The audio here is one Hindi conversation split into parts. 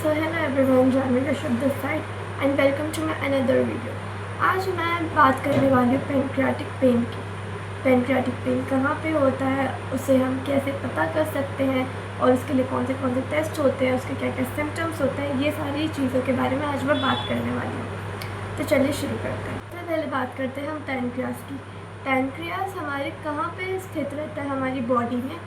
So hello everyone, Janhvi Kashyap this side and welcome to my another video. आज मैं बात करने वाली हूँ पेनक्रियाटिक पेन की। पेनक्रियाटिक पेन कहाँ पे होता है, उसे हम कैसे पता कर सकते हैं और उसके लिए कौन से टेस्ट होते हैं, उसके क्या क्या सिम्टम्स होते हैं, ये सारी चीज़ों के बारे में आज मैं बात करने वाली हूँ। तो चलिए शुरू करते हैं। सबसे पहले बात करते हैं हम पैनक्रियास की। पैनक्रियास हमारे कहाँ पे स्थित रहता है हमारी बॉडी में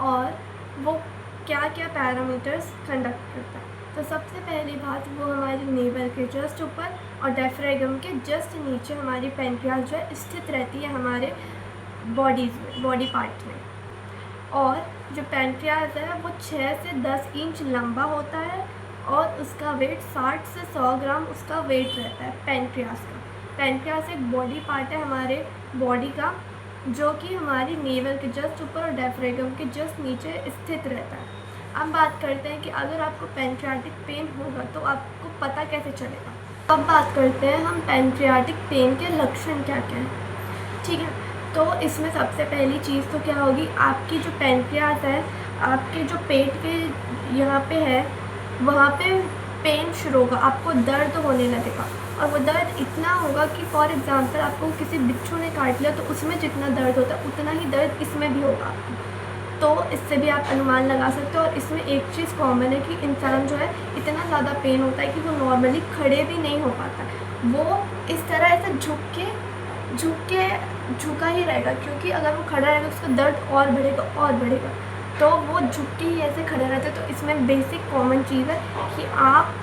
और वो क्या क्या पैरामीटर्स कंडक्ट करता है। तो सबसे पहली बात, वो हमारे नेवल के जस्ट ऊपर और डायफ्राम के जस्ट नीचे हमारी पैनक्रियास जो है स्थित रहती है हमारे बॉडी पार्ट में। और जो पैनक्रियास है वो 6 से 10 इंच लंबा होता है और उसका वेट 60 से 100 ग्राम उसका वेट रहता है पैनक्रियास का। पैनक्रियास एक बॉडी पार्ट है हमारे बॉडी का, जो कि हमारी नेवल के जस्ट ऊपर और डायफ्राम के जस्ट नीचे स्थित रहता है। अब बात करते हैं कि अगर आपको पैनक्रियाटिक पेन होगा तो आपको पता कैसे चलेगा। अब बात करते हैं हम पैनक्रियाटिक पेन के लक्षण क्या क्या हैं। ठीक है, तो इसमें सबसे पहली चीज़ तो क्या होगी, आपकी जो पैनक्रियास है आपके जो पेट के यहाँ पे है वहाँ पे पेन शुरू होगा, आपको दर्द होने लगेगा। और वो दर्द इतना होगा कि फॉर एग्ज़ाम्पल आपको किसी बिच्छू ने काट लिया तो उसमें जितना दर्द होता है उतना ही दर्द इसमें भी होगा आपको। तो इससे भी आप अनुमान लगा सकते हो। और इसमें एक चीज़ कॉमन है कि इंसान जो है इतना ज़्यादा पेन होता है कि वो नॉर्मली खड़े भी नहीं हो पाता, वो इस तरह ऐसे झुका ही रहेगा, क्योंकि अगर वो खड़ा रहेगा उसका दर्द और बढ़ेगा, तो वो झुक के ही ऐसे खड़े रहते हैं। तो इसमें बेसिक कॉमन चीज़ है कि आप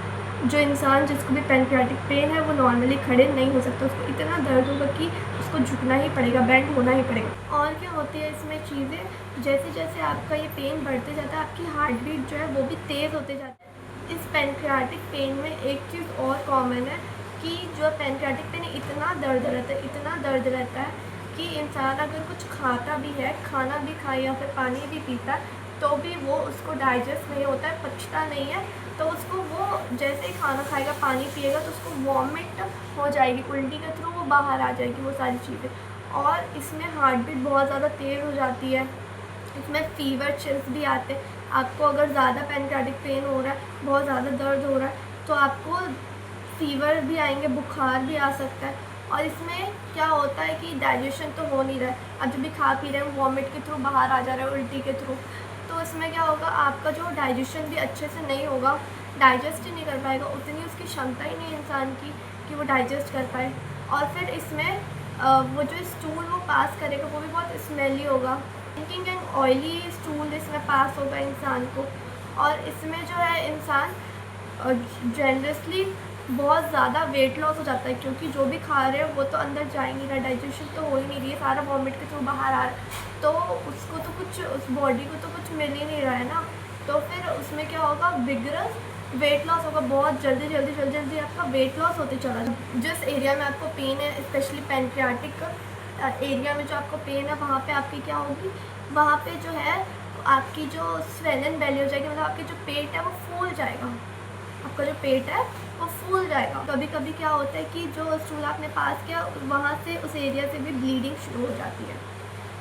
जो इंसान जिसको भी पैनक्रियाटिक पेन है वो नॉर्मली खड़े नहीं हो सकता, उसको इतना दर्द होगा कि उसको झुकना ही पड़ेगा, बेंड होना ही पड़ेगा। और क्या होती है इसमें चीज़ें, जैसे जैसे आपका ये पेन बढ़ते जाता है आपकी हार्ट बीट जो है वो भी तेज़ होते जाता है। इस पैनक्रियाटिक पेन में एक चीज़ और कॉमन है कि जो पैनक्रियाटिक पेन इतना दर्द रहता है कि इंसान अगर कुछ खाता भी है, खाना भी खाए या फिर पानी भी पीता है, तो भी वो उसको डाइजेस्ट नहीं होता है, पचता नहीं है। तो उसको वो जैसे ही खाना खाएगा, पानी पिएगा तो उसको वॉमिट हो जाएगी, उल्टी के थ्रू वो बाहर आ जाएगी वो सारी चीज़ें। और इसमें हार्ट बीट बहुत ज़्यादा तेज़ हो जाती है, इसमें फीवर चिल्स भी आते हैं। आपको अगर ज़्यादा पैनक्रियाटिक पेन हो रहा है, बहुत ज़्यादा दर्द हो रहा है, तो आपको फीवर भी आएंगे, बुखार भी आ सकता है। और इसमें क्या होता है कि डाइजेशन तो हो नहीं रहा है, अब जब भी खा पी रहे हैं वॉमिट के थ्रू बाहर आ जा रहा है, उल्टी के थ्रू, तो इसमें क्या होगा, आपका जो डाइजेशन भी अच्छे से नहीं होगा, डाइजेस्ट ही नहीं कर पाएगा, उतनी उसकी क्षमता ही नहीं है इंसान की कि वो डाइजेस्ट कर पाए। और फिर इसमें वो जो स्टूल वो पास करेगा वो भी बहुत स्मेली होगा, थिंकिंग एंड ऑयली स्टूल इसमें पास होगा इंसान को। और इसमें जो है इंसान जनरसली बहुत ज़्यादा वेट लॉस हो जाता है, क्योंकि जो भी खा रहे हैं वो तो अंदर जा ही नहीं रहा, डाइजेशन तो हो ही नहीं रही है, सारा वॉमिट के थ्रू बाहर आ रहा है, तो उसको तो कुछ, उस बॉडी को तो कुछ मिल ही नहीं रहा है ना। तो फिर उसमें क्या होगा, विगरस वेट लॉस होगा, बहुत जल्दी आपका वेट लॉस होते चला जाए। जिस एरिया में आपको पेन है, स्पेशली पैनक्रियाटिक एरिया में जो आपको पेन है, वहाँ पे आपकी क्या होगी, वहाँ पे जो है आपकी जो स्वेलन बेली हो जाएगी, मतलब आपकी जो पेट है वो फूल जाएगा, आपका जो पेट है वो फूल जाएगा। कभी कभी क्या होता है कि जो स्टूल आपने पास किया वहाँ से, उस एरिया से भी ब्लीडिंग शुरू हो जाती है।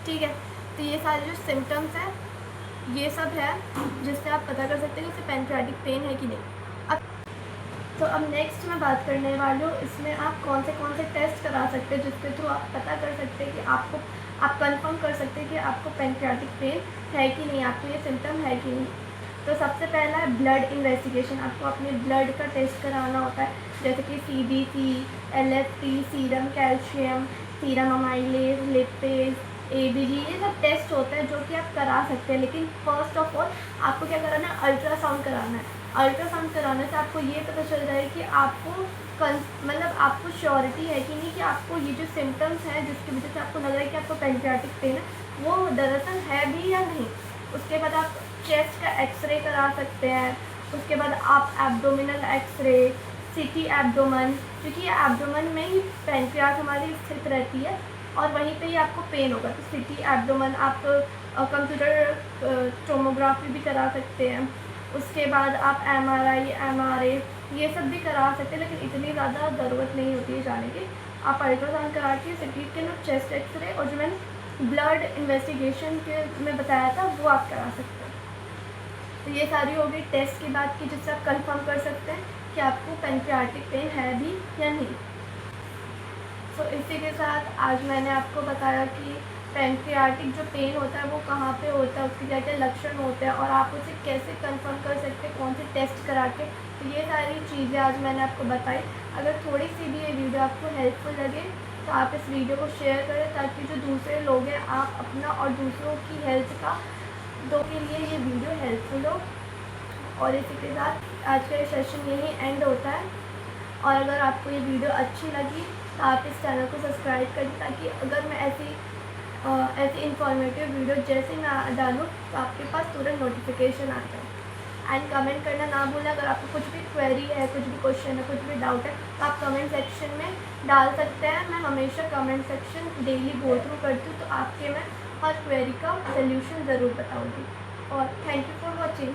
ठीक है, तो ये सारे जो सिम्टम्स हैं ये सब है जिससे आप पता कर सकते हैं कि उसे पैनक्रियाटिक पेन है कि नहीं। तो अब नेक्स्ट मैं बात करने वाली हूँ, इसमें आप कौन से टेस्ट करा सकते हैं जिसके थ्रू आप पता कर सकते हैं कि आप कंफर्म कर सकते हैं कि आपको पैनक्रियाटिक पेन है कि नहीं, आपको ये सिम्टम है कि नहीं। तो सबसे पहला है ब्लड इन्वेस्टिगेशन। आपको अपने ब्लड का टेस्ट कराना होता है, जैसे कि CBC, LFT, serum calcium, serum amylase, lipase, ABG, ये सब टेस्ट होते हैं जो कि आप करा सकते हैं। लेकिन फर्स्ट ऑफ ऑल आपको क्या कराना है, अल्ट्रासाउंड कराना है। अल्ट्रासाउंड कराने से आपको ये पता चल जाएगा कि आपको मतलब आपको श्योरिटी है कि नहीं कि आपको ये जो सिम्टम्स हैं जिसकी वजह से आपको लग रहा है कि आपको पैनक्रियाटिक पेन है वो दरअसल है भी या नहीं। उसके बाद आप चेस्ट का एक्सरे करा सकते हैं, उसके बाद आप एब्डोमिनल एक्सरे, CT एब्डोमन, क्योंकि ये एब्डोमन में ही पैनक्रियास हमारी स्थित रहती है और वहीं पे ही आपको पेन होगा। तो CT एब्डोमन, आप कंप्यूटर टोमोग्राफी भी करा सकते हैं। उसके बाद आप MRI, MRA ये सब भी करा सकते हैं, लेकिन इतनी ज़्यादा ज़रूरत नहीं होती है जाने की। आप अल्ट्रासाउंड करा के CT स्कैन और चेस्ट एक्सरे और जो मैंने ब्लड इन्वेस्टिगेशन के में बताया था वो आप करा सकते हैं। तो ये सारी हो गई टेस्ट की बात की जिससे आप कंफर्म कर सकते हैं कि आपको पैनक्रियाटिक पेन है भी या नहीं। तो इसी के साथ आज मैंने आपको बताया कि पैनक्रियाटिक जो पेन होता है वो कहाँ पे होता है, उसके क्या क्या लक्षण होते हैं और आप उसे कैसे कंफर्म कर सकते हैं कौन से टेस्ट करा के। तो ये सारी चीज़ें आज मैंने आपको बताई। अगर थोड़ी सी भी ये वीडियो आपको हेल्पफुल लगे तो आप इस वीडियो को शेयर करें ताकि जो दूसरे लोग हैं आप अपना और दूसरों की हेल्थ का दो के लिए ये वीडियो हेल्पफुल हो। और इसी के साथ आज का ये सेशन यही एंड होता है। और अगर आपको ये वीडियो अच्छी लगी तो आप इस चैनल को सब्सक्राइब करें ताकि अगर मैं ऐसी इंफॉर्मेटिव वीडियो जैसे मैं डालूँ तो आपके पास तुरंत नोटिफिकेशन आ जाए। एंड कमेंट करना ना भूलें। अगर आपको कुछ भी क्वेरी है, कुछ भी क्वेश्चन है, कुछ भी डाउट है तो आप कमेंट सेक्शन में डाल सकते हैं। मैं हमेशा comment section daily go through करती हूँ, तो आपके मैं हर क्वेरी का सल्यूशन ज़रूर बताऊँगी। और थैंक यू फॉर वॉचिंग।